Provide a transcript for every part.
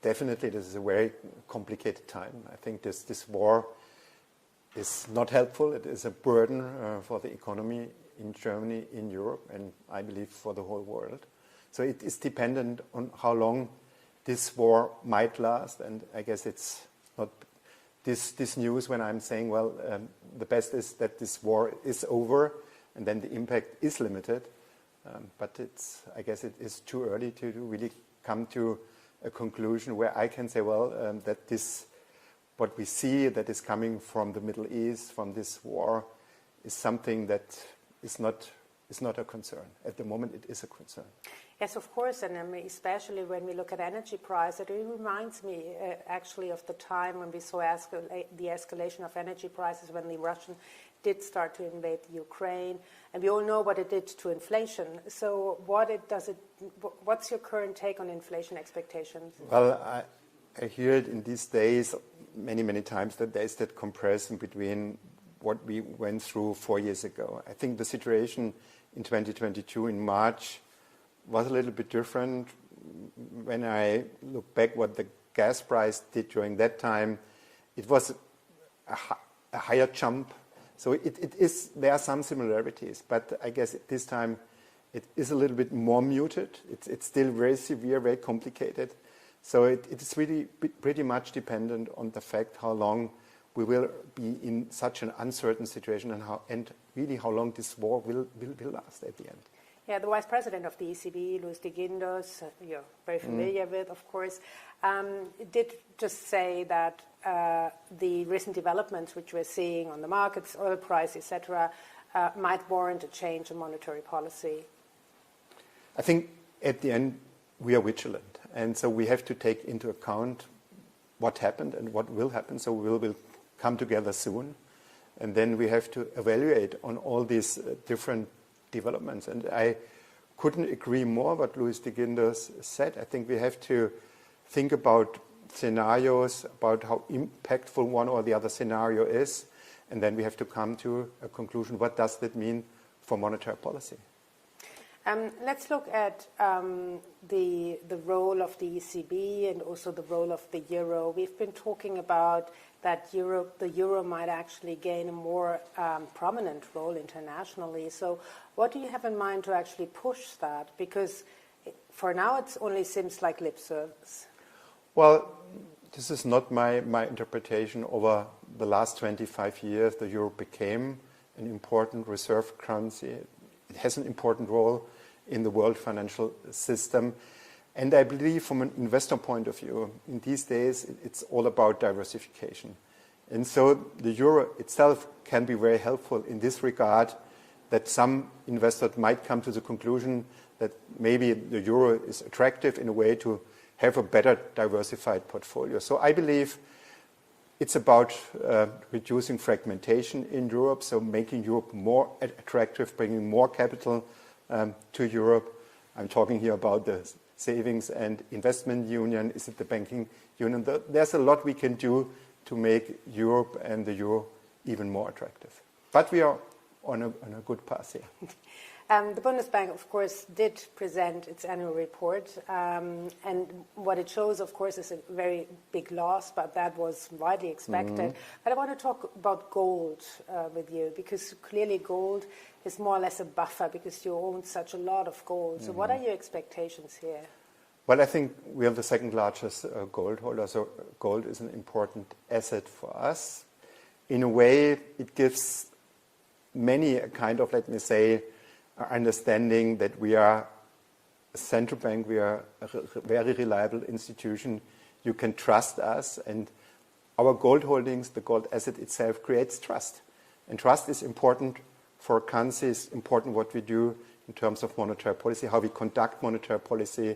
definitely this is a very complicated time. I think this war is not helpful. It is a burden for the economy in Germany, in Europe, and I believe for the whole world. So it is dependent on how long this war might last, and I guess it's not this news when I'm saying, well, the best is that this war is over, and then the impact is limited. But I guess it is too early to really come to a conclusion where I can say, well, that what we see that is coming from the Middle East, from this war, is something that is not a concern. At the moment, it is a concern. Yes, of course, and especially when we look at energy prices, it reminds me actually of the time when we saw the escalation of energy prices when the Russian did start to invade Ukraine, and we all know what it did to inflation. So what's your current take on inflation expectations? Well, I hear it in these days many times that there is that comparison between what we went through 4 years ago. I think the situation in 2022 in March was a little bit different. When I look back what the gas price did during that time, it was a higher jump. So there are some similarities, but I guess at this time it is a little bit more muted. It's still very severe, very complicated. So it is really pretty much dependent on the fact how long we will be in such an uncertain situation and really how long this war will last at the end. Yeah, the Vice President of the ECB, Luis de Guindos, you're very familiar with, of course, did just say that the recent developments which we're seeing on the markets, oil price, etc., might warrant a change in monetary policy. I think at the end we are vigilant, and so we have to take into account what happened and what will happen. So we will come together soon, and then we have to evaluate on all these different developments. And I couldn't agree more what Luis de Guindos said. I think we have to think about scenarios, about how impactful one or the other scenario is, and then we have to come to a conclusion. What does that mean for monetary policy? Let's look at the role of the ECB and also the role of the euro. We've been talking about that the euro might actually gain a more prominent role internationally. So what do you have in mind to actually push that? Because for now it only seems like lip service. Well, this is not my interpretation. Over the last 25 years, the euro became an important reserve currency. It has an important role in the world financial system. And I believe from an investor point of view, in these days, it's all about diversification. And so the euro itself can be very helpful in this regard, that some investors might come to the conclusion that maybe the euro is attractive in a way to have a better diversified portfolio. So I believe it's about reducing fragmentation in Europe, so making Europe more attractive, bringing more capital to Europe. I'm talking here about the savings and investment union. Is it the banking union? There's a lot we can do to make Europe and the euro even more attractive. But we are on a good path here. The Bundesbank, of course, did present its annual report, and what it shows, of course, is a very big loss, but that was widely expected. But I want to talk about gold with you, because clearly gold is more or less a buffer, because you own such a lot of gold. So what are your expectations here? Well, I think we are the second largest gold holder, so gold is an important asset for us. In a way, it gives many a kind of, let me say, understanding that we are a central bank, we are a very reliable institution. You can trust us, and our gold holdings, the gold asset itself, creates trust. And trust is important for countries, important what we do in terms of monetary policy, how we conduct monetary policy.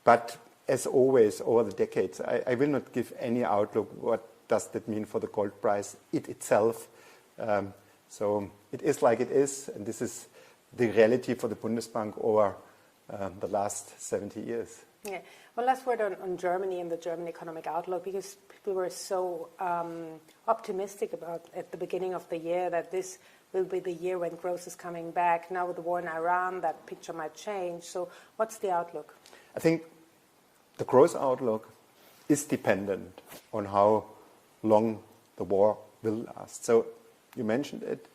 But as always, over the decades, I will not give any outlook. What does that mean for the gold price itself? So it is like it is, and this is the reality for the Bundesbank over the last 70 years. Yeah. Well, last word on Germany and the German economic outlook, because people were so optimistic about at the beginning of the year that this will be the year when growth is coming back. Now with the war in Iran, that picture might change. So what's the outlook? I think the growth outlook is dependent on how long the war will last. So you mentioned it.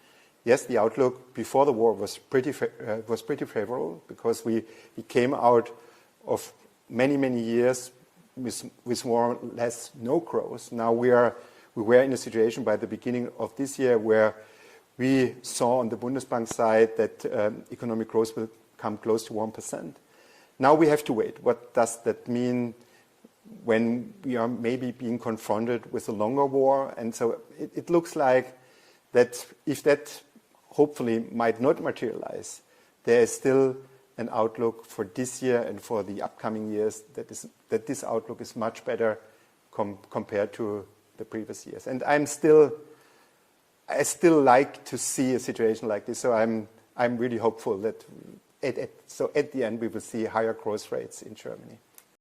Yes, the outlook before the war was pretty favorable because we came out of many years with more or less no growth. Now we were in a situation by the beginning of this year where we saw on the Bundesbank side that economic growth will come close to 1%. Now we have to wait. What does that mean when we are maybe being confronted with a longer war? And so it looks like that if that hopefully might not materialize, there is still an outlook for this year and for the upcoming years that this outlook is much better compared to the previous years. And I still like to see a situation like this. So I'm really hopeful that at the end we will see higher growth rates in Germany.